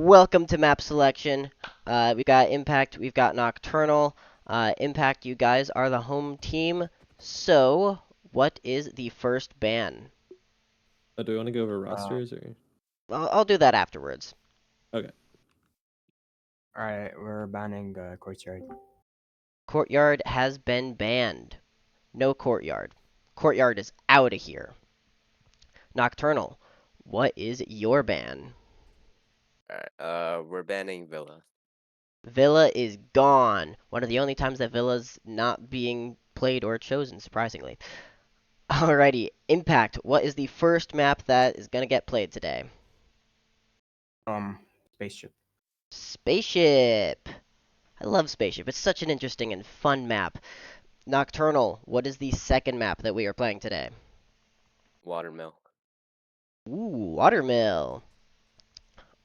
Welcome to map selection. We've got Impact, we've got Nocturnal. Impact, you guys are the home team. So, what is the first ban? Oh, do we want to go over Uh, rosters or? I'll do that afterwards. Okay. Alright, we're banning Courtyard. Courtyard has been banned. No Courtyard. Courtyard is out of here. Nocturnal, what is your ban? Alright, we're banning Villa. Villa is gone. One of the only times that Villa's not being played or chosen, surprisingly. Alrighty, Impact. What is the first map that is gonna get played today? Spaceship. Spaceship. I love Spaceship. It's such an interesting and fun map. Nocturnal. What is the second map that we are playing today? Watermill. Ooh, Watermill.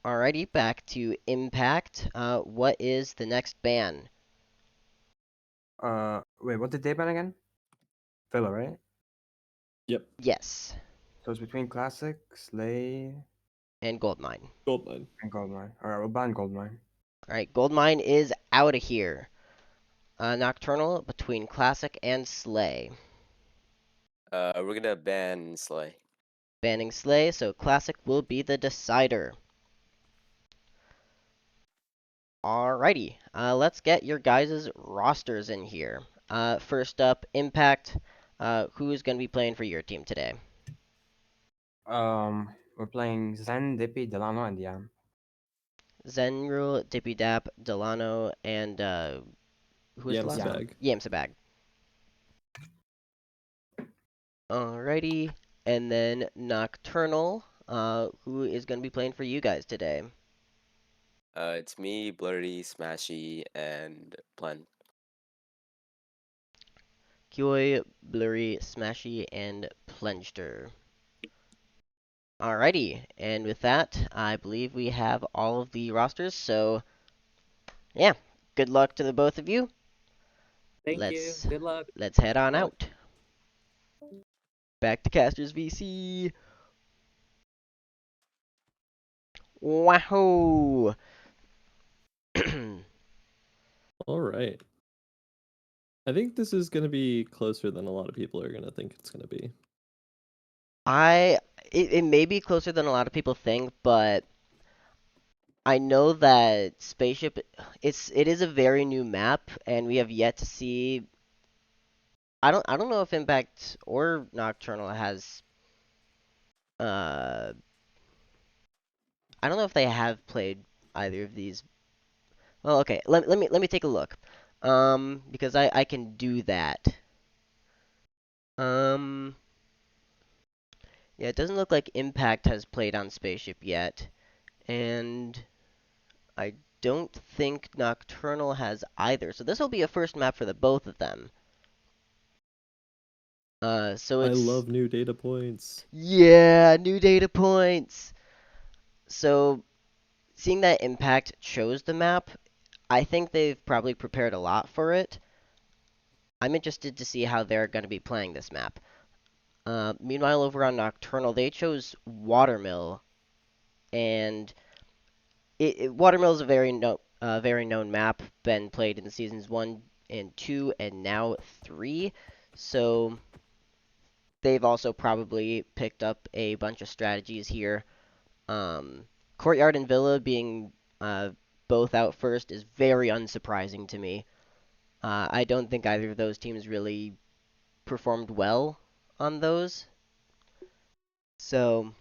Alrighty, back to Impact. What is the next ban? Wait, what did they ban again? Villa, right? Yep. Yes, So it's between Classic, Slay, and Goldmine. Goldmine. and Goldmine. Alright, we'll ban Goldmine. Alright, Goldmine is out of here. Nocturnal between Classic and Slay. We're gonna ban Slay. Banning Slay, so Classic will be the decider. Alrighty, let's get your guys' rosters in here. First up, Impact. Who's going to be playing for your team today? We're playing Zen, Dippy, Delano, and Yam. Zenrule, Dippy Dap, Delano, and who is the last one? Yamsabag. Yamsabag. Alrighty, and then Nocturnal. Who is going to be playing for you guys today? It's me, Blurry, Smashy, and Plen. Koi, Blurry, Smashy, and Plenster. Alrighty, and with that, I believe we have all of the rosters, so yeah, good luck to the both of you. Thank you. Let's Good luck. let's head on Good luck. out. Back to Casters VC. Wahoo! All right. I think this is going to be closer than a lot of people are going to think it's going to be. It may be closer than a lot of people think, but I know that Spaceship it is a very new map, and we have yet to see. I don't know if Impact or Nocturnal has uh I don't know if they have played either of these. Well, okay. Let me take a look. Because I can do that. Um, yeah, it doesn't look like Impact has played on Spaceship yet, and I don't think Nocturnal has either. So this will be a first map for the both of them. So I it's love new data points. yeah, new data points. So seeing that Impact chose the map, I think they've probably prepared a lot for it. I'm interested to see how they're going to be playing this map. Meanwhile, over on Nocturnal, they chose Watermill, and Watermill is a very known map, been played in seasons 1 and 2, and now 3. So they've also probably picked up a bunch of strategies here. Courtyard and Villa being both out first is very unsurprising to me. I don't think either of those teams really performed well on those. So,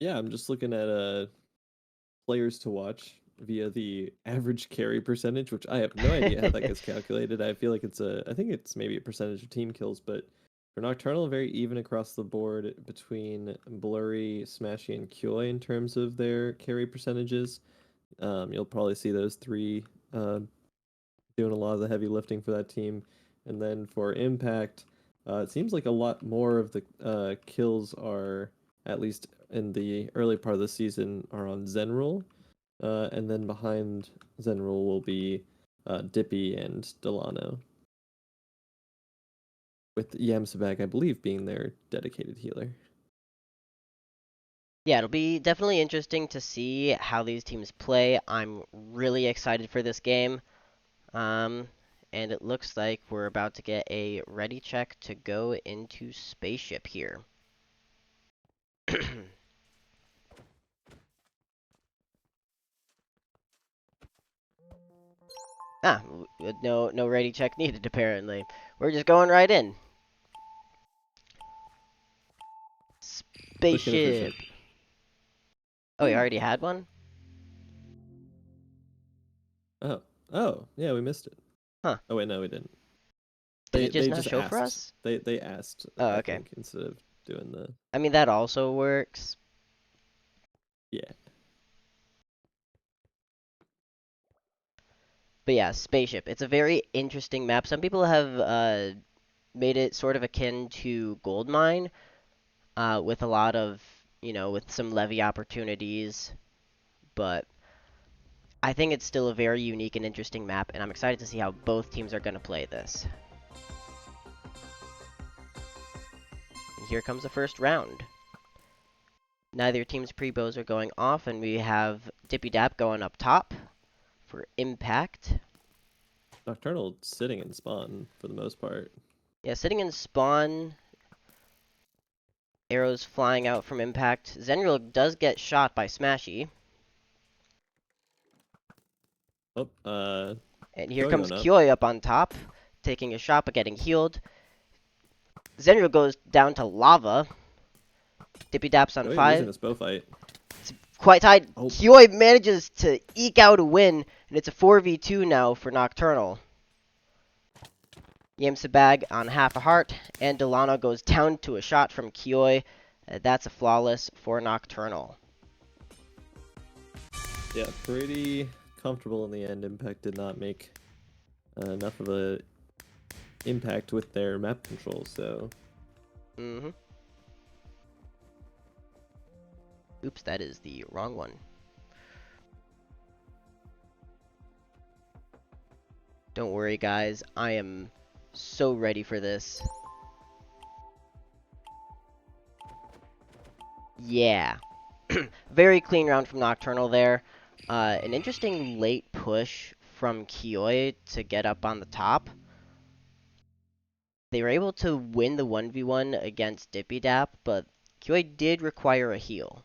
Yeah, I'm just looking at players to watch via the average carry percentage, which I have no idea how that gets calculated. I feel like I think it's maybe a percentage of team kills, but for Nocturnal, very even across the board between Blurry, Smashy, and Koi in terms of their carry percentages. You'll probably see those three doing a lot of the heavy lifting for that team. And then for Impact, it seems like a lot more of the kills are, at least in the early part of the season, are on Zenrule. And then behind Zenrule will be Dippy and Delano. With Yamsabag, I believe, being their dedicated healer. Yeah, it'll be definitely interesting to see how these teams play. I'm really excited for this game. Um, and it looks like we're about to get a ready check to go into spaceship here. No ready check needed apparently. We're just going right in. Looking Spaceship. efficient. Oh, you already had one? Oh. Oh, yeah, we missed it. Huh. Oh wait, no, we didn't. Did They it just they not just show for asked. us? They asked, Oh, I okay. think, instead of doing the I mean, that also works. yeah. But yeah, spaceship. It's a very interesting map. Some people have made it sort of akin to Goldmine, with a lot of, with some levy opportunities. But I think it's still a very unique and interesting map, and I'm excited to see how both teams are going to play this. And here comes the first round. Neither team's pre-bows are going off, and we have Dippy Dap going up top for impact. Nocturnal sitting in spawn for the most part. Yeah, sitting in spawn, arrows flying out from impact. Zenreal does get shot by Smashy. Oh, And here Koi comes going up. Kioi up on top, taking a shot but getting healed. Zenreal goes down to lava. Dippy Dap's on Koi losing 5. this bow fight. Quite tight. Oh. Kioi manages to eke out a win, and it's a 4v2 now for Nocturnal. Yamsabag on half a heart, and Delano goes down to a shot from Kioi. That's a flawless for Nocturnal. Yeah, pretty comfortable in the end. Impact did not make enough of a impact with their map control, so Mm-hmm. Oops, that is the wrong one. Don't worry, guys. I am so ready for this. Yeah. Very clean round from Nocturnal there. An interesting late push from Kioi to get up on the top. They were able to win the 1v1 against Dippy Dap, but Kioi did require a heal.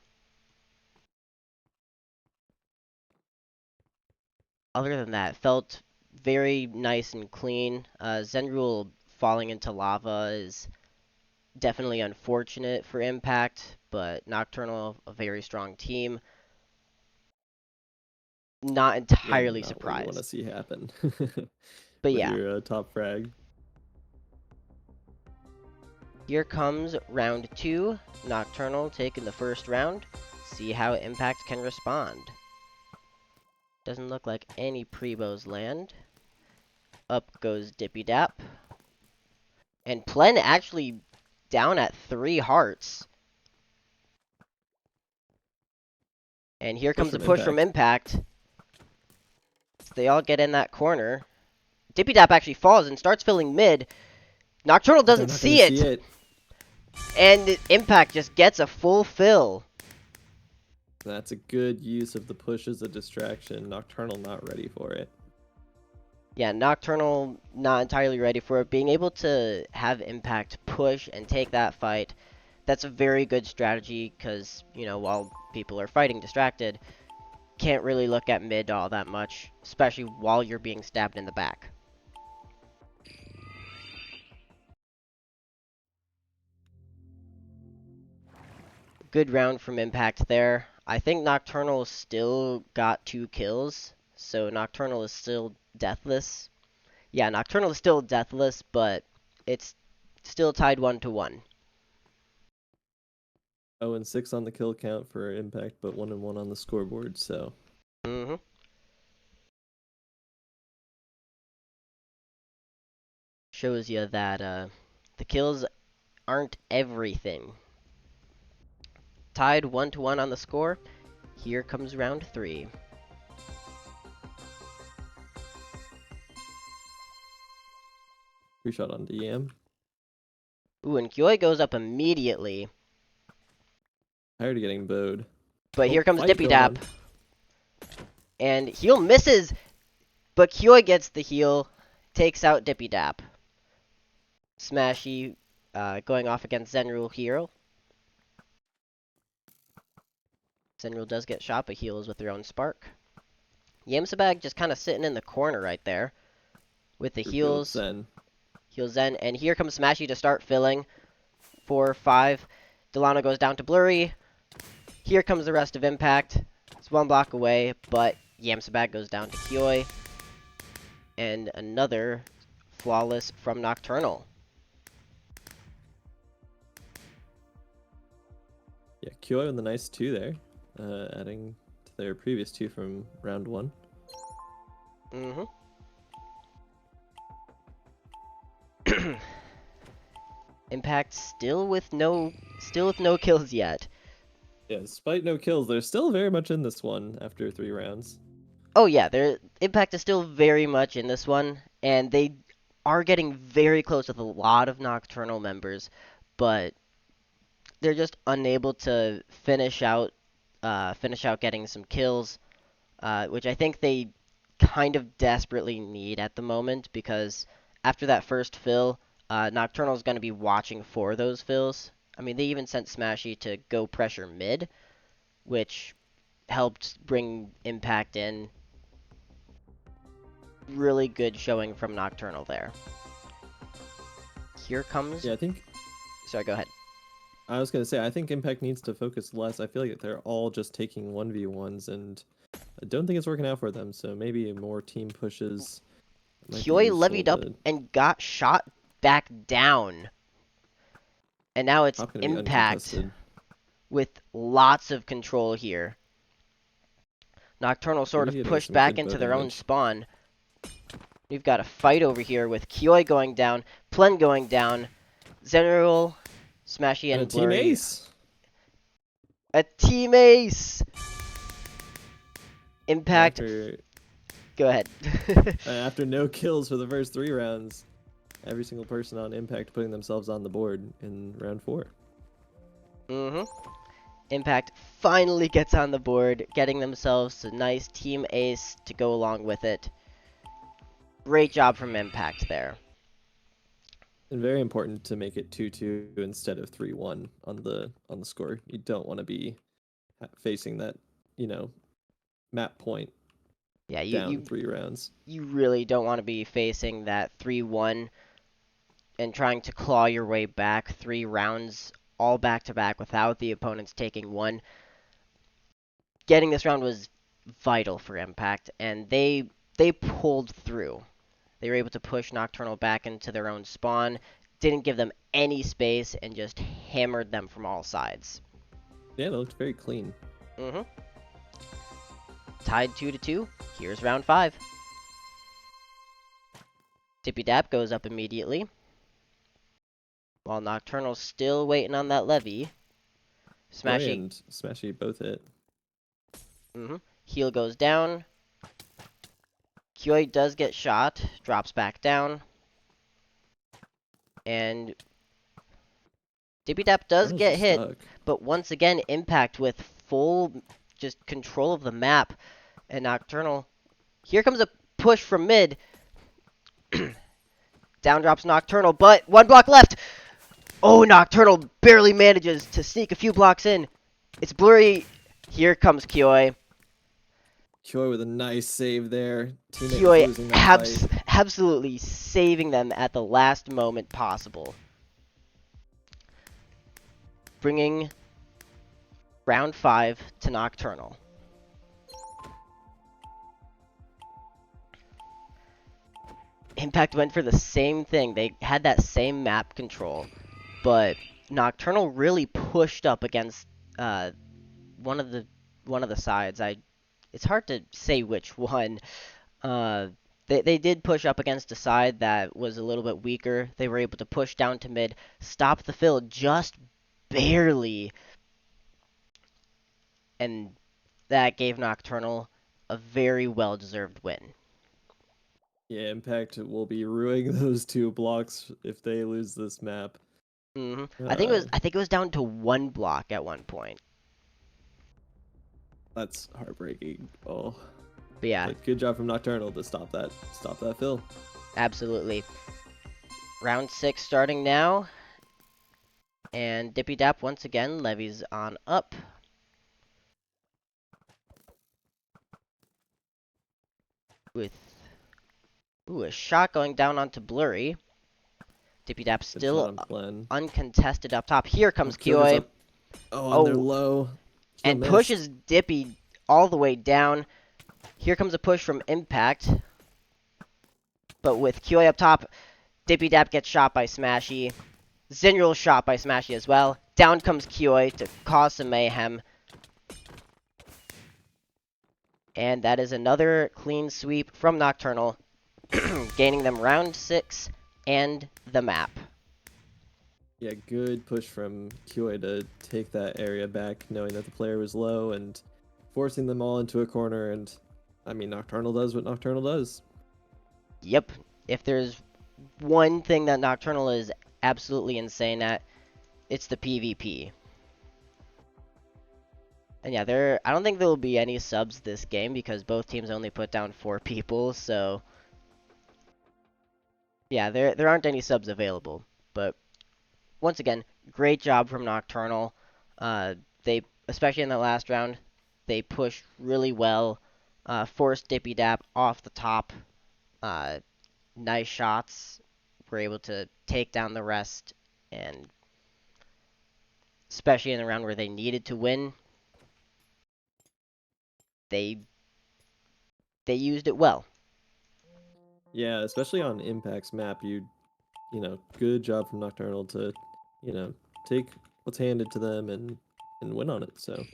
Other than that, felt very nice and clean. Zenreal falling into lava is definitely unfortunate for Impact, but Nocturnal, a very strong team. Not yeah, entirely not what you want to surprised. see happen But with yeah, your top frag. here comes round 2. Nocturnal taking the first round. See how Impact can respond. Doesn't look like any pre-bows land. Up goes Dippy Dap. And Plen actually down at 3 hearts. And here Push comes a from push from Impact. Impact. So they all get in that corner. Dippy Dap actually falls and starts filling mid. Nocturnal They're doesn't not gonna see see it. it. And Impact just gets a full fill. That's a good use of the push as a distraction. Nocturnal not ready for it. Yeah, Nocturnal not entirely ready for it. Being able to have Impact push and take that fight, that's a very good strategy because, while people are fighting distracted, can't really look at mid all that much, especially while you're being stabbed in the back. Good round from Impact there. I think Nocturnal still got 2 kills, so Nocturnal is still deathless. Yeah, Nocturnal is still deathless, but it's still tied 1-1. 0-6 on the kill count for Impact, but 1-1 on the scoreboard, so Mm-hmm. Shows you that the kills aren't everything. Tied 1-1 on the score. Here comes round 3. free shot on DM. Ooh, and Kioi goes up immediately. Tired of getting bowed. But Oh, here comes fight Dippy going Dap. on. And heal misses, but Kyoi gets the heal, takes out Dippy Dap. Smashy going off against Zenrule here. Zenrule does get shot, but heals with their own spark. Yamsabag just kind of sitting in the corner right there with the Group heal with heals. Zen. Heals Zen, and here comes Smashy to start filling. 4, 5. Delano goes down to Blurry. Here comes the rest of Impact. It's one block away, but Yamsabag goes down to Kyoi. And another flawless from Nocturnal. Yeah, Kyo and the nice 2 there, adding to their previous 2 from round 1. Mm-hmm. Impact still with no kills yet. Yeah, despite no kills, they're still very much in this one after 3 rounds. Oh yeah, their Impact is still very much in this one, and they are getting very close with a lot of Nocturnal members, but they're just unable to finish out getting some kills, which I think they kind of desperately need at the moment because after that first fill, Nocturnal is going to be watching for those fills. I mean, they even sent Smashy to go pressure mid, which helped bring Impact in. Really good showing from Nocturnal there. Here comes... Yeah, I think Sorry, go ahead. I was gonna say I think Impact needs to focus less. I feel like they're all just taking 1v1s, and I don't think it's working out for them. So maybe more team pushes might be Kyoi useful. levied up But and got shot back down. And now it's not gonna be Impact uncontested. with lots of control here. Nocturnal sort They're of getting pushed some back good bow into their own damage. spawn. We've got a fight over here with Kyoi going down, Plen going down, Zenrule, Smashy, And a and team Blurry. ace. A team ace! Impact. After Go ahead. after no kills for the first 3 rounds, every single person on Impact putting themselves on the board in round 4. Mm-hmm. Impact finally gets on the board, getting themselves a nice team ace to go along with it. Great job from Impact there. And very important to make it 2-2 instead of 3-1 on the score. You don't want to be facing that, map point Yeah, down 3 rounds. you really don't want to be facing that 3-1 and trying to claw your way back 3 rounds all back to back without the opponents taking one. Getting this round was vital for Impact, and they pulled through. They were able to push Nocturnal back into their own spawn, didn't give them any space, and just hammered them from all sides. Yeah, they looked very clean. Mm-hmm. Tied 2-2. Here's round 5. Tippy Dap goes up immediately, while Nocturnal's still waiting on that levy. Roy Smashy. and Smashy both hit. Mm-hmm. Heal goes down. Kyoi does get shot, drops back down. And Dippy Dap does Nocturnal's get just hit, stuck. but once again, Impact with full just control of the map. And Nocturnal, here comes a push from mid. Down drops Nocturnal, but 1 block left. Oh, Nocturnal barely manages to sneak a few blocks in. It's Blurry. Here comes Kyoi. Kyoi with a nice save there. Teammate was Kyoi losing that fight. absolutely saving them at the last moment possible. Bringing round 5 to Nocturnal. Impact went for the same thing. They had that same map control, but Nocturnal really pushed up against one of the sides. It's hard to say which one. They did push up against a side that was a little bit weaker. They were able to push down to mid, stop the fill just barely, and that gave Nocturnal a very well-deserved win. Yeah, Impact will be ruining those 2 blocks if they lose this map. I think it was down to 1 block at one point. That's heartbreaking. Oh, But yeah, but good job from Nocturnal to stop that fill. absolutely. Round 6 starting now. And Dippy Dap once again levies on up. With a shot going down onto Blurry. Dippy Dap Good shot still on Plen. uncontested up top. Here comes Kyogo's Kioi. up. Oh, and they're low. Still And missed. pushes Dippy all the way down. Here comes a push from Impact. But with Kioi up top, Dippy Dap gets shot by Smashy. Zinril shot by Smashy as well. Down comes Kioi to cause some mayhem. And that is another clean sweep from Nocturnal, gaining them round 6 and the map. Yeah, good push from Kioi to take that area back, knowing that the player was low and forcing them all into a corner. And I mean, Nocturnal does what Nocturnal does. Yep. If there's one thing that Nocturnal is absolutely insane at, it's the PvP. And yeah, I don't think there will be any subs this game because both teams only put down 4 people, so yeah, there aren't any subs available. But once again, great job from Nocturnal. They, especially in the last round, they pushed really well, forced Dippy Dap off the top. Nice shots. Were able to take down the rest, and especially in the round where they needed to win, they used it well. Yeah, especially on Impact's map, you know, good job from Nocturnal to, you know, take what's handed to them and win on it. So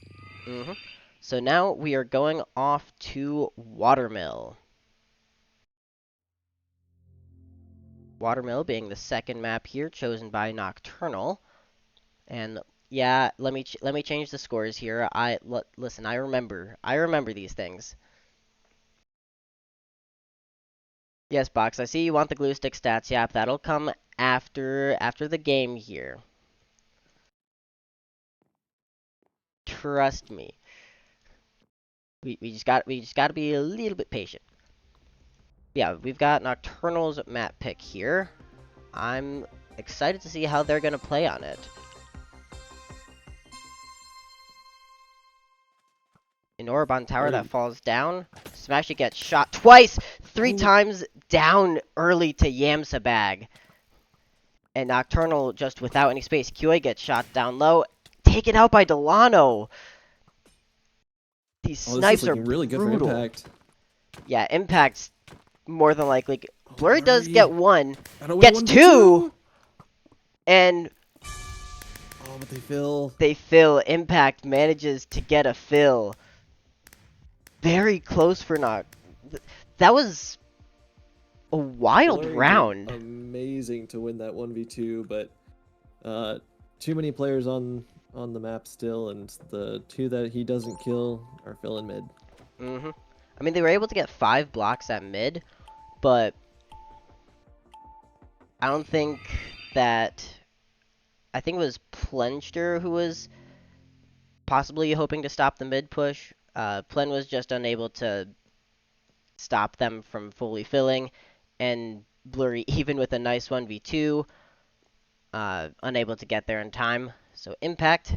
So now we are going off to Watermill. Watermill being the second map here, chosen by Nocturnal. And yeah, let me change the scores here. Listen, I remember these things. Yes, Box, I see you want the glue stick stats. Yep, that'll come after the game here. Trust me. We just got to be a little bit patient. Yeah, we've got Nocturnal's map pick here. I'm excited to see how they're going to play on it. An orb on tower that falls down. Smashy gets shot twice, 3 times down early to Yamsa bag. And Nocturnal just without any space. QA gets shot down low. Taken out by Delano. These snipes are really good brutal. for Impact. Yeah, Impact's more than likely. Blurry does get 1. Gets 2. And oh, but they fill. They fill. Impact manages to get a fill. Very close for Noct. That was a wild Blurry round. did amazing to win that 1v2, but too many players on the map still, and the 2 that he doesn't kill are filling mid. I mean, they were able to get 5 blocks at mid, but I don't think that. I think it was Plenster who was possibly hoping to stop the mid push. Plen was just unable to stop them from fully filling, and Blurry, even with a nice 1v2, unable to get there in time. So Impact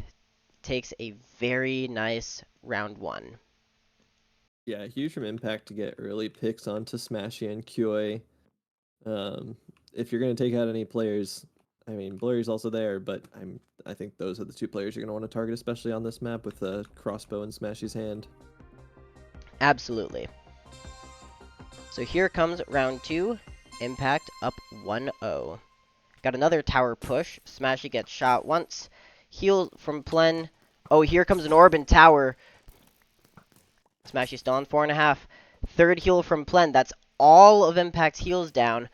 takes a very nice round 1. Yeah, huge from Impact to get early picks onto Smashy and QA. If you're going to take out any players, I mean, Blurry's also there, but I think those are the 2 players you're going to want to target, especially on this map with a crossbow in Smashy's hand. Absolutely. So here comes round 2. Impact up 1-0. Got another tower push. Smashy gets shot once. Heal from Plen. Oh, here comes an orb in tower. Smashy still on 4.5. Third heal from Plen. That's all of Impact's heals down.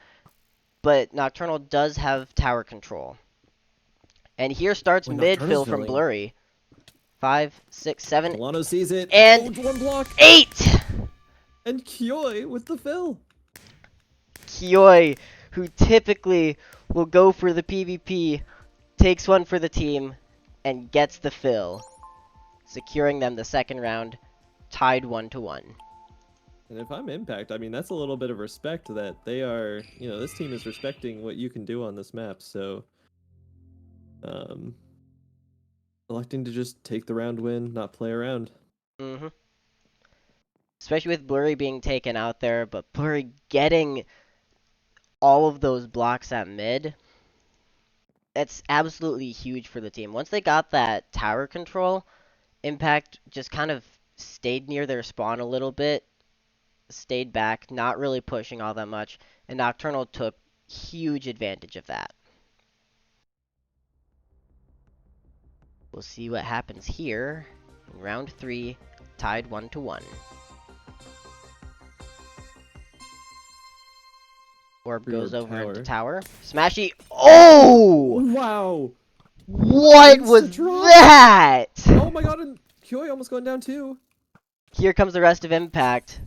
But Nocturnal does have tower control. And here starts mid fill from Blurry. 5, 6, 7. Delano sees it. And 1 block. 8! And Kioi with the fill. Kioi, who typically will go for the PvP, takes 1 for the team and gets the fill, securing them the second round tied 1-1. And if I'm Impact, I mean, that's a little bit of respect that they are, this team is respecting what you can do on this map. So, electing to just take the round win, not play around. Mm-hmm. Especially with Blurry being taken out there, but Blurry getting all of those blocks at mid. That's absolutely huge for the team. Once they got that tower control, Impact just kind of stayed near their spawn a little bit, stayed back, not really pushing all that much, and Nocturnal took huge advantage of that. We'll see what happens here in round 3, tied 1-1. Orb goes Pre-orb over into tower. tower. Smashy. Oh! Wow! What was Insta-drop? that? Oh my god, and Kyoy almost going down too. Here comes the rest of Impact.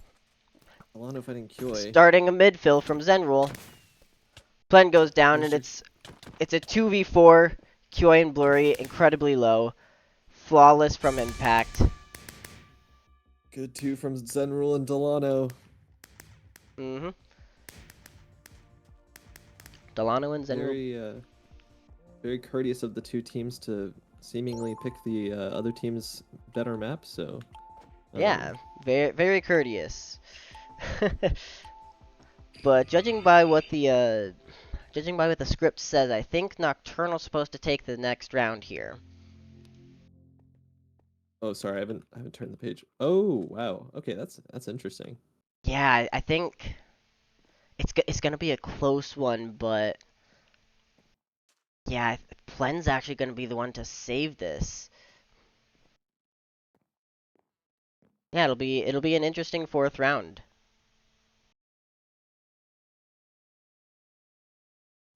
Alano fighting Kyoy. Starting a midfill from Zenrul. Plen goes down, and it's a 2v4. Kyoy and Blurry incredibly low. Flawless from Impact. Good 2 from Zenrul and Delano. Mm-hmm. Delano and Zenrul. Very courteous of the two teams to seemingly pick the other team's better map. So Yeah, very very courteous. But judging by what the script says, I think Nocturnal's supposed to take the next round here. Oh, sorry, I haven't turned the page. Oh, wow. Okay, that's interesting. Yeah, I think it's gonna be a close one, but yeah, Plen's actually gonna be the one to save this. Yeah, it'll be an interesting 4th round.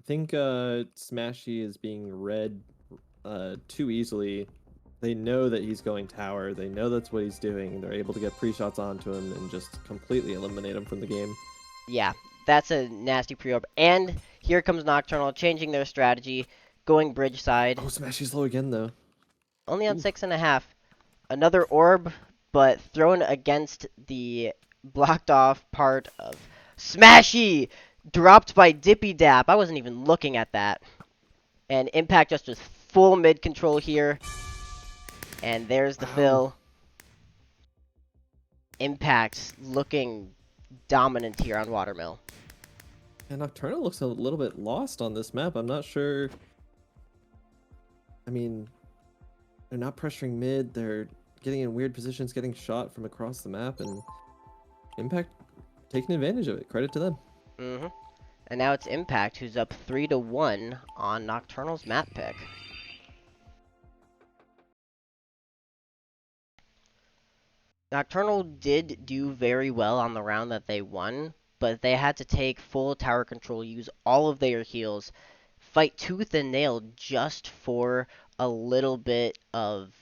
I think Smashy is being read too easily. They know that he's going tower. They know that's what he's doing. They're able to get pre-shots onto him and just completely eliminate him from the game. Yeah, that's a nasty pre-orb. And here comes Nocturnal changing their strategy, going bridge side. Oh, Smashy's low again though. Only on Oof. 6.5. Another orb, but thrown against the blocked off part of Smashy! Dropped by Dippy Dap. I wasn't even looking at that. And Impact just with full mid control here. And there's the Wow. fill. Impact looking dominant here on Watermill. And Nocturnal looks a little bit lost on this map. I'm not sure. I mean, they're not pressuring mid. They're getting in weird positions, getting shot from across the map, and Impact taking advantage of it. Credit to them. Mm-hmm. And now it's Impact who's up 3-1 on Nocturnal's map pick. Nocturnal did do very well on the round that they won, but they had to take full tower control, use all of their heals, fight tooth and nail just for a little bit of,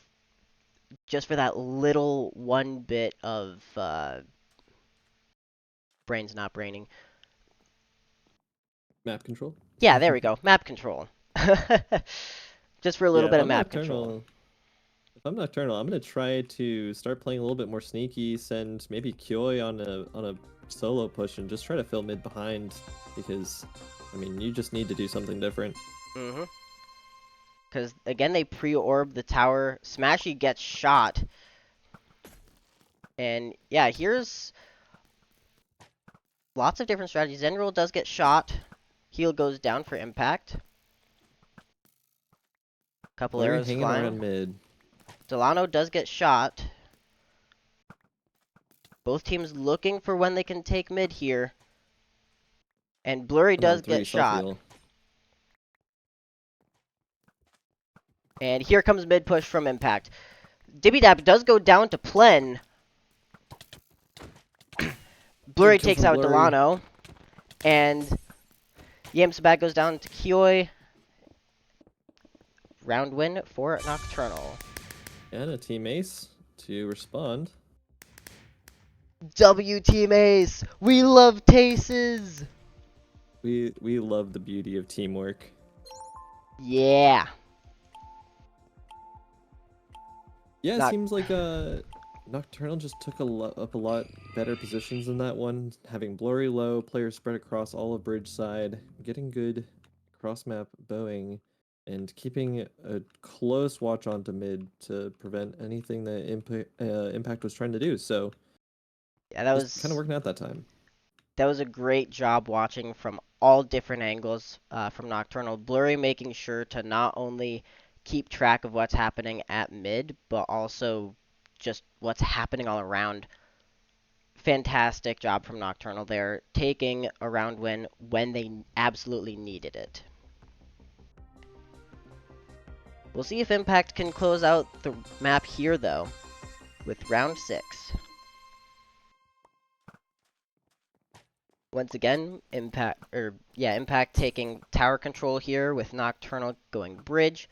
just for that little 1 bit of brains not braining. Map control. Yeah, there we go. Map control. Just for a little Yeah, bit if of I'm map Nocturnal, control. if I'm Nocturnal, I'm gonna try to start playing a little bit more sneaky. Send maybe Kyoy on a solo push and just try to fill mid behind, because I mean you just need to do something different. Mm-hmm. Because, again, they pre-orb the tower. Smashy gets shot. And, yeah, here's lots of different strategies. Zenrul does get shot. Heal goes down for Impact. Couple Blurry arrows hanging flying. around mid. Delano does get shot. Both teams looking for when they can take mid here. And Blurry Come on, does 3 get shot. self-heal. And here comes mid push from Impact. Dibby Dab does go down to Plen. Blurry Good kill takes from out Blurry. Delano. And Yamsabat goes down to Kyoy. Round win for Nocturnal. And a team ace to respond. W Team Ace! We love Taces! We love the beauty of teamwork. Yeah. Yeah, it Not- seems like Nocturnal just took up a lot better positions than that one, having blurry low, players spread across all of bridge side, getting good cross-map bowing, and keeping a close watch onto mid to prevent anything that Impact was trying to do. So Yeah, that just kind of was working out that time. that was a great job watching from all different angles from Nocturnal. Blurry making sure to not only keep track of what's happening at mid, but also just what's happening all around. Fantastic job from Nocturnal there, taking a round win when they absolutely needed it. We'll see if Impact can close out the map here, though, with round 6. Once again, Impact taking tower control here with Nocturnal going bridge.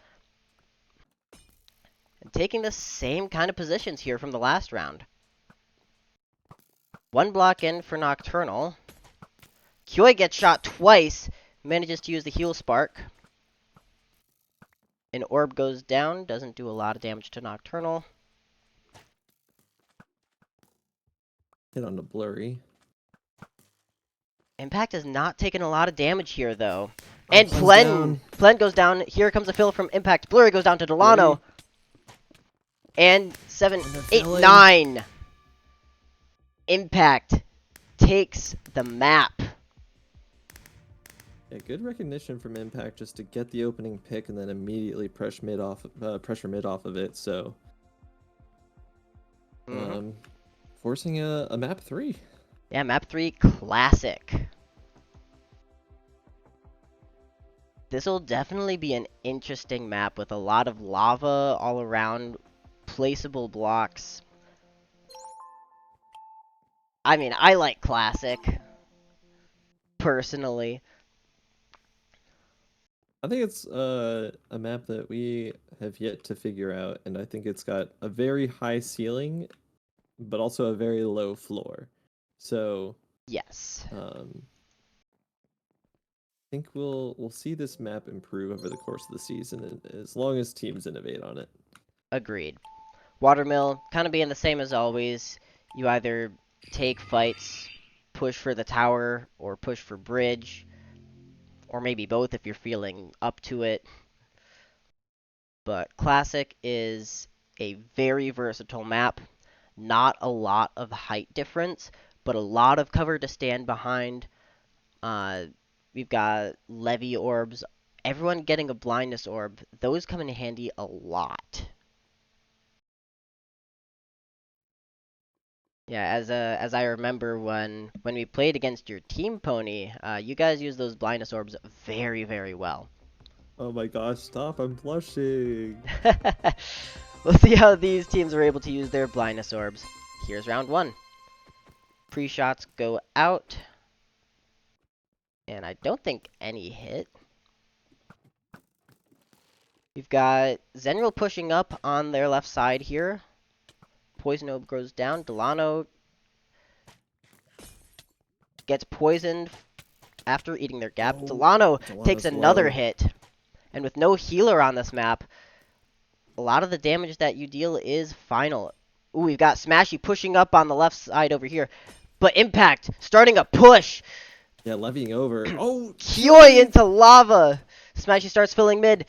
And taking the same kind of positions here from the last round. One block in for Nocturnal. Kyo gets shot twice, manages to use the heal spark. An orb goes down, doesn't do a lot of damage to Nocturnal. Hit on the blurry. Impact has not taken a lot of damage here, though. Oh, And Plen's down. Plen goes down. Here comes a fill from Impact. Blurry goes down to Delano. Blurry. And 7, Oh, they're 8, filling. 9. Impact takes the map. Yeah, good recognition from Impact just to get the opening pick and then immediately pressure mid off of it. So, forcing a map 3. Yeah, map 3 classic. This will definitely be an interesting map with a lot of lava all around, placeable blocks. I mean, I like classic, personally. I think it's a map that we have yet to figure out, and I think it's got a very high ceiling, but also a very low floor. So, Yes. I think we'll see this map improve over the course of the season, as long as teams innovate on it. Agreed. Watermill, kind of being the same as always. You either take fights, push for the tower, or push for bridge. Or maybe both if you're feeling up to it. But Classic is a very versatile map. Not a lot of height difference, but a lot of cover to stand behind. We've got Levy orbs. Everyone getting a blindness orb. Those come in handy a lot. Yeah, as I remember when we played against your team, Pony, you guys used those blindness orbs very, very well. Oh my gosh, stop, I'm blushing. We'll see how these teams are able to use their blindness orbs. Here's round 1. Pre-shots go out. And I don't think any hit. We've got Zenreal pushing up on their left side here. Poison Orb goes down. Delano gets poisoned after eating their gap. Oh, Delano takes Delano's another low. hit. And with no healer on this map, a lot of the damage that you deal is final. Ooh, we've got Smashy pushing up on the left side over here. But Impact starting a push. Yeah, levying over. Oh, Kyoi into lava. Smashy starts filling mid.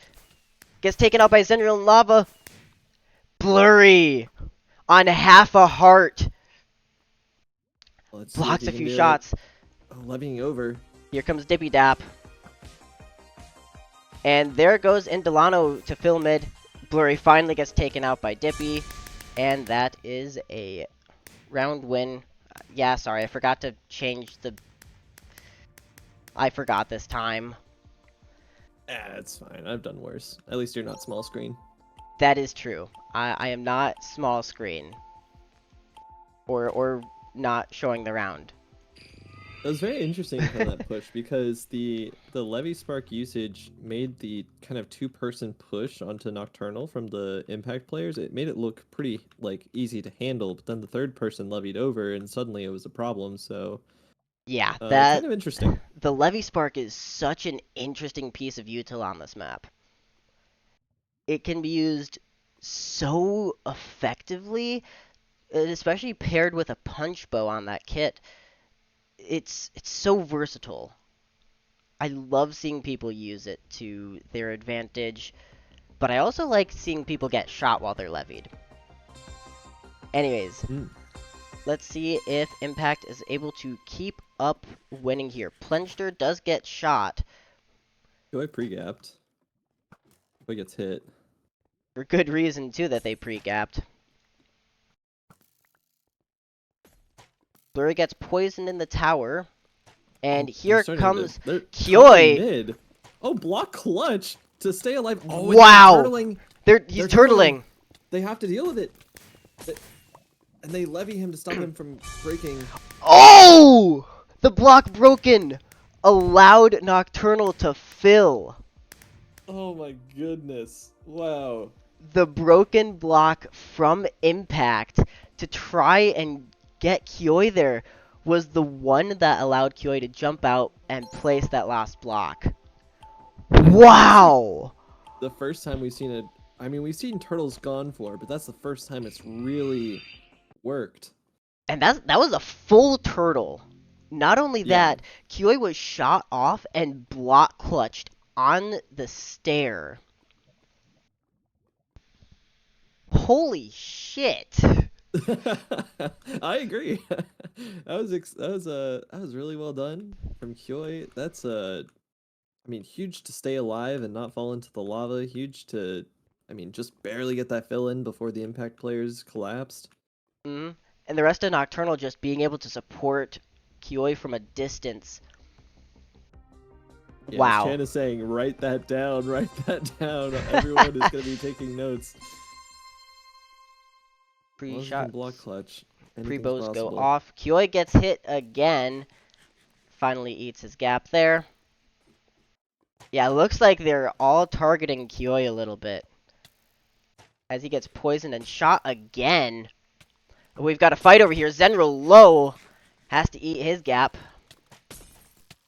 Gets taken out by Zenreal in lava. Blurry on half a heart. let's see if Blocks he a can few do it. shots. Oh, levying over. Here comes Dippy Dap. And there goes Delano to fill mid. Blurry finally gets taken out by Dippy. And that is a round win. Yeah, sorry, I forgot to change the... I forgot this time. It's fine. I've done worse. At least you're not small screen. That is true. I am not small screen. Or not showing the round. It was very interesting from that push because the Levy Spark usage made the kind of 2-person push onto Nocturnal from the Impact players. It made it look pretty like easy to handle, but then the third person levied over and suddenly it was a problem. So Yeah, kind of interesting. The Levy Spark is such an interesting piece of util on this map. It can be used so effectively especially paired with a punch bow on that kit. It's so versatile. I love seeing people use it to their advantage, but I also like seeing people get shot while they're levied. Anyways, let's see if Impact is able to keep up winning here. Plenster does get shot. Go pre-gapped. If he gets hit. For good reason, too, that they pre-gapped. Blurry gets poisoned in the tower. And here comes They're Kyoi. Mid. Oh, block clutch to stay alive. Oh, wow! They're He's turtling. They have to deal with it. And they levy him to stop him from breaking. Oh! The block broken! Allowed Nocturnal to fill. Oh my goodness. Wow. The broken block from Impact to try and get Kyoi there was the one that allowed Kyoi to jump out and place that last block. Wow! The first time we've seen it, I mean, we've seen Turtles gone for, but that's the first time it's really worked. And that was a full turtle. Not only Yeah. that, Kyoi was shot off and block clutched on the stair. Holy shit! I agree. That was really well done from Kyoi. That's I mean, huge to stay alive and not fall into the lava. Huge to, I mean, just barely get that fill in before the Impact players collapsed. And the rest of Nocturnal just being able to support Kyoi from a distance. Yeah, Wow. Chan is saying, write that down, write that down. Everyone is going to be taking notes. Pre-shot. Block clutch. Pre-bows go off. Kyoi gets hit again. Finally eats his gap there. Yeah, looks like they're all targeting Kyoi a little bit. As he gets poisoned and shot again. We've got a fight over here. Zenro low. Has to eat his gap.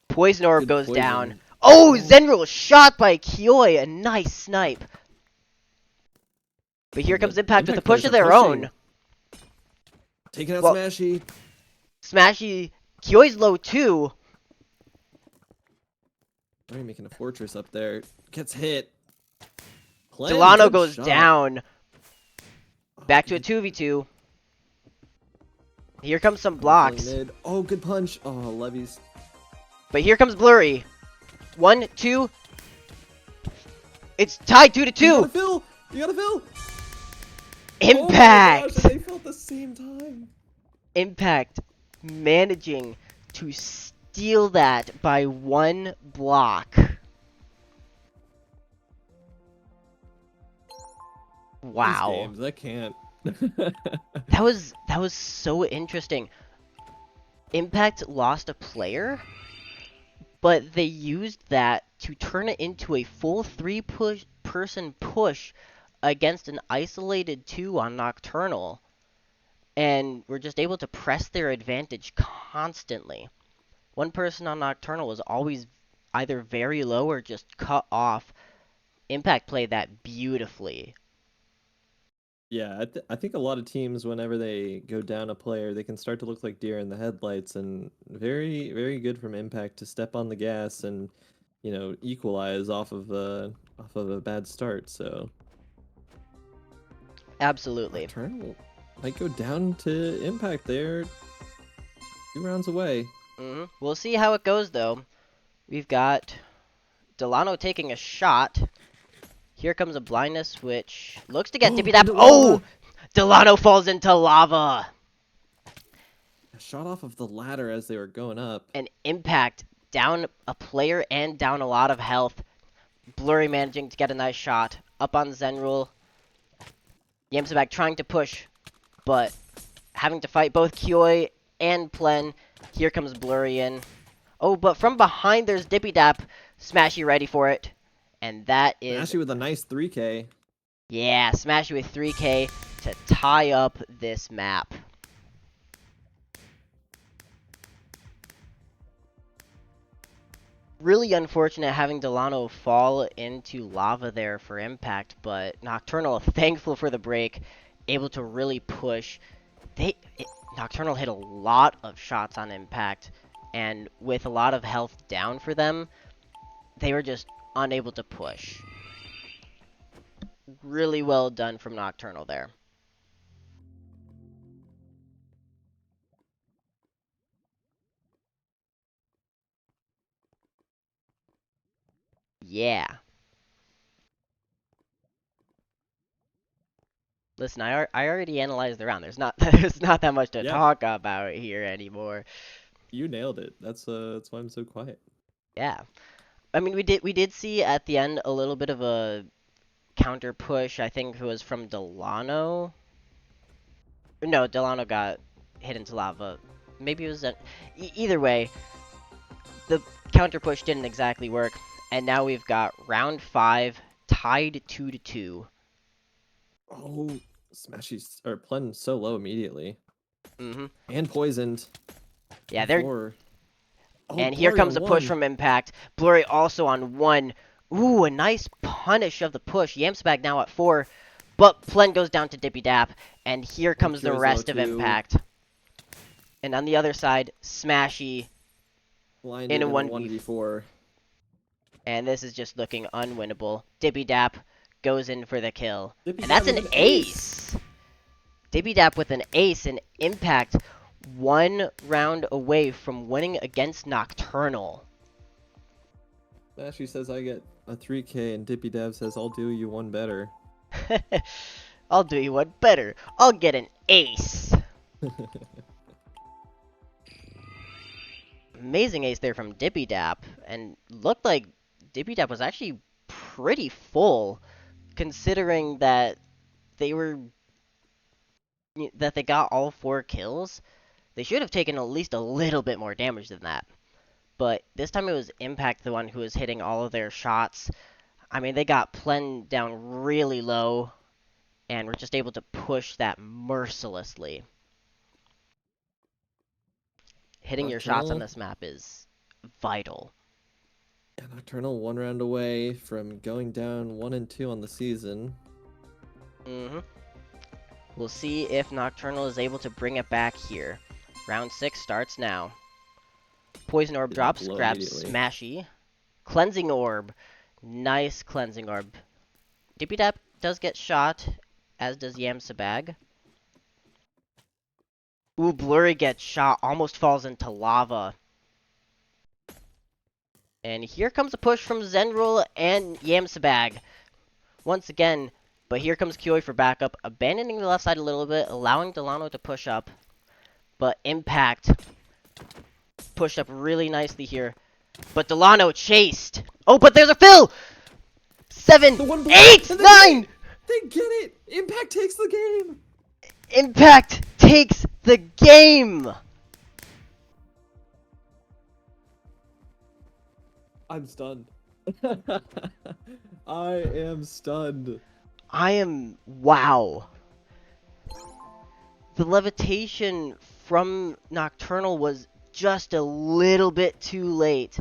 Poison orb goes down. Oh, Zenro shot by Kyoi. A nice snipe. But here comes Impact with a push of their own. Taking out Well, Smashy. Smashy. Kyoi's low too. Already making a fortress up there. Gets hit. Delano goes down. Back to a 2v2. Here comes some blocks. Oh, good punch. Oh, levies. But here comes Blurry. 1, 2. It's tied 2-2. You gotta fill. You gotta fill. Impact. Oh my gosh, they fell at the same time. Impact managing to steal that by 1 block. Wow. These games, I can't. That was so interesting. Impact lost a player, but they used that to turn it into a full 3-person push against an isolated 2 on Nocturnal. And were just able to press their advantage constantly. One person on Nocturnal was always either very low or just cut off. Impact played that beautifully. Yeah, I think a lot of teams, whenever they go down a player, they can start to look like deer in the headlights, and very, very good from Impact to step on the gas and, you know, equalize off of a bad start. So Absolutely. Nocturnal might go down to Impact there. 2 rounds away. We'll see how it goes, though. We've got Delano taking a shot. Here comes a blindness, which looks to get Dippy Dap. Oh! Delano falls into lava. A shot off of the ladder as they were going up. An Impact down a player and down a lot of health. Blurry managing to get a nice shot. Up on Zenrul. Yamsabak trying to push, but having to fight both Kyoi and Plen. Here comes Blurry in. Oh, but from behind there's Dippy Dap. Smashy ready for it. And that is... Smashy with a nice 3K. Yeah, Smashy with 3K to tie up this map. Really unfortunate having Delano fall into lava there for Impact, but Nocturnal, thankful for the break, able to really push Nocturnal hit a lot of shots on impact, and with a lot of health down for them, they were just unable to push. Really well done from Nocturnal there. Yeah. Listen, I already analyzed the round. There's not there's not that much to Yeah. talk about here anymore. You nailed it. That's why I'm so quiet. Yeah. I mean, we did see at the end a little bit of a counter push. I think it was from Delano. No, Delano got hit into lava. Maybe it was either way, the counter push didn't exactly work, and now we've got round 5 tied 2-2. Oh, Smashy's or Plen so low immediately. Mhm. And poisoned. Yeah, they're Before. Oh, and here Blurry comes on a push one. from Impact. Blurry also on 1. Ooh, a nice punish of the push. Yamsbag now at 4, but Plen goes down to Dippy Dap, and here And comes the Kyo's low rest of too. Impact. And on the other side, Smashy Blinded in a in a 1v4. 1v4. And this is just looking unwinnable. Dippy Dap goes in for the kill. Dippy And Dap that's an with an ace! Dippy Dap with an ace, and Impact 1 round away from winning against Nocturnal. Smashy says I get a 3K, and Dippy Dab says I'll do you one better. I'll do you one better. I'll get an ace. Amazing ace there from Dippy Dap, and looked like Dippy Dap was actually pretty full, considering that they were that they got all 4 kills. They should have taken at least a little bit more damage than that. But this time it was Impact the one who was hitting all of their shots. I mean, they got Plen down really low, and were just able to push that mercilessly. Hitting your shots on Nocturnal? this map is vital. Yeah, Nocturnal 1 round away from going down 1-2 on the season. We'll see if Nocturnal is able to bring it back here. Round 6 starts now. Poison Orb He's drops, low grabs immediately. Smashy. Cleansing Orb. Nice Cleansing Orb. Dippy Dap does get shot, as does Yamsabag. Ooh, Blurry gets shot, almost falls into lava. And here comes a push from Zenrul and Yamsabag. Once again, but here comes Kioi for backup, abandoning the left side a little bit, allowing Delano to push up. But Impact pushed up really nicely here. But Delano chased. Oh, but there's a fill! 7, The 1 8, 9! They get it! Impact takes the game! Impact takes the game! I'm stunned. I am stunned. Wow. The levitation from Nocturnal was just a little bit too late.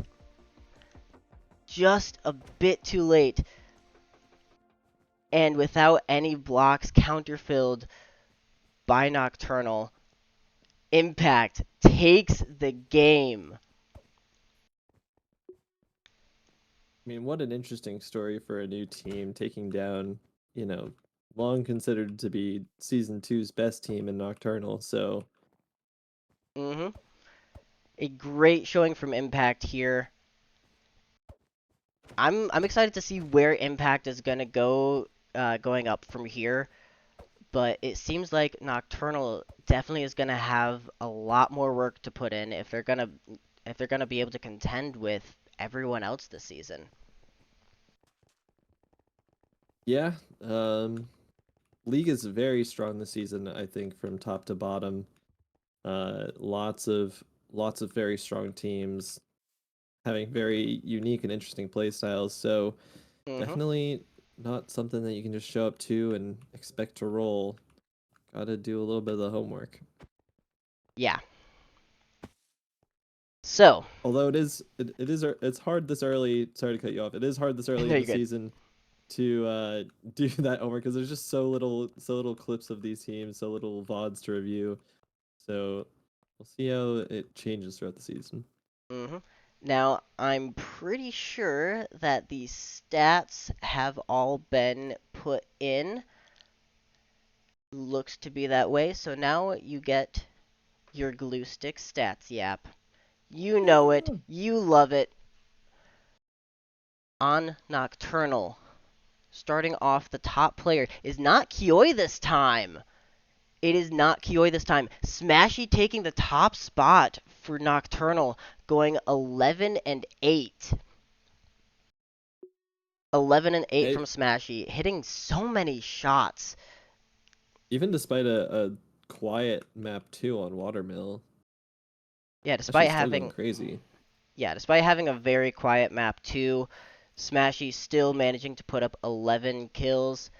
Just a bit too late. And without any blocks counterfilled by Nocturnal, Impact takes the game. I mean, what an interesting story for a new team taking down, long considered to be Season 2's best team in Nocturnal, so... A great showing from Impact here. I'm excited to see where Impact is gonna go, going up from here. But it seems like Nocturnal definitely is gonna have a lot more work to put in if they're gonna be able to contend with everyone else this season. Yeah, League is very strong this season, I think, from top to bottom. Lots of very strong teams having very unique and interesting play styles. So definitely not something that you can just show up to and expect to roll. Gotta do a little bit of the homework. Yeah. So. Although it's hard this early. Sorry to cut you off. It is hard this early No, in you're the good. season to do that homework because there's just so little clips of these teams, so little VODs to review. So we'll see how it changes throughout the season. Now, I'm pretty sure that the stats have all been put in. Looks to be that way. So now you get your glue stick stats yap. You know it. You love it. On Nocturnal, starting off, the top player is not Kioi this time. It is not Kioi this time. Smashy taking the top spot for Nocturnal, going 11 and 8. 11 and 8 Hey, from Smashy, hitting so many shots. even despite a quiet map 2 on Watermill, Yeah, actually still going crazy. despite having a very quiet map too, Smashy still managing to put up 11 kills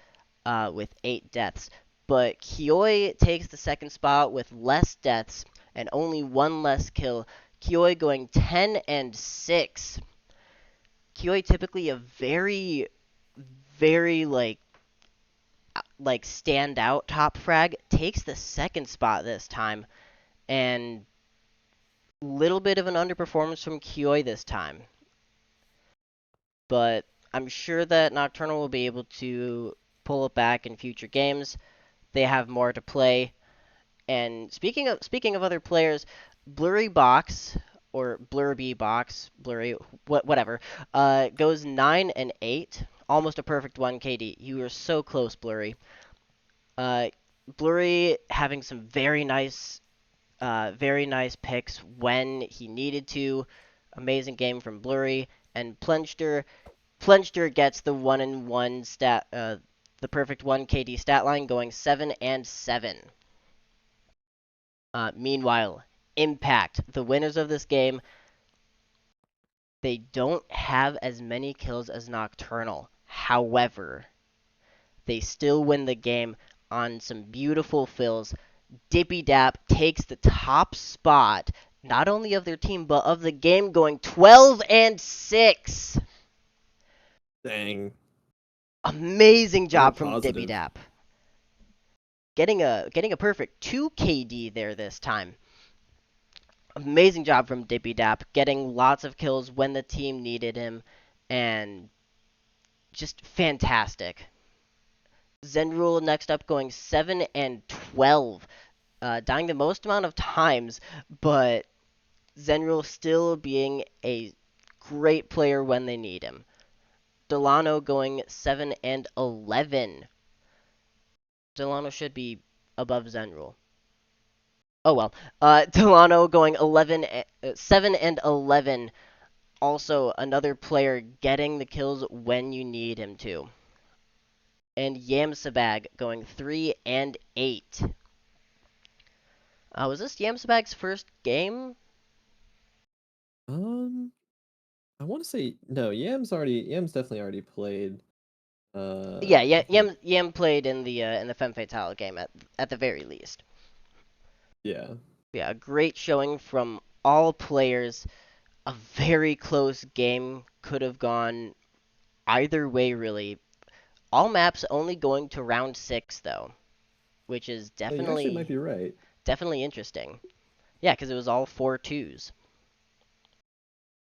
with 8 deaths. But Kioi takes the second spot with less deaths and only 1 less kill. Kioi going 10 and 6. Kioi typically a very, very standout top frag, takes the second spot this time, and little bit of an underperformance from Kioi this time. But I'm sure that Nocturnal will be able to pull it back in future games. They have more to play. And speaking of other players, Blurry Box or Blurby Box, Blurry whatever, goes 9 and 8, almost a perfect 1 KD. You were so close, Blurry. Blurry having some very nice picks when he needed to. Amazing game from Blurry and Plenster. Plenster gets the 1-1 stat, the perfect 1 KD stat line, going 7 and 7. Meanwhile, Impact, the winners of this game, they don't have as many kills as Nocturnal. However, they still win the game on some beautiful fills. Dippy Dap takes the top spot, not only of their team, but of the game, going 12 and 6. Dang. Amazing Very job from Dippy positive. Dap. Getting a perfect 2 KD there this time. Amazing job from Dippy Dap, getting lots of kills when the team needed him, and just fantastic. Zenrule next up, going 7 and 12, dying the most amount of times, but Zenrule still being a great player when they need him. Delano going 7 and 11. Delano should be above Zenrule. Oh well. Delano going 7 and 11. Also, another player getting the kills when you need him to. And Yamsabag going 3 and 8. Was this Yamsabag's first game? I want to say no. Yam's definitely already played. Yeah, I think Yam played in the Femme Fatale game at the very least. yeah. Yeah, a great showing from all players. A very close game, could have gone either way really. All maps only going to round 6 though, which is No, you actually might be right. definitely interesting. Yeah, because it was all 4 twos.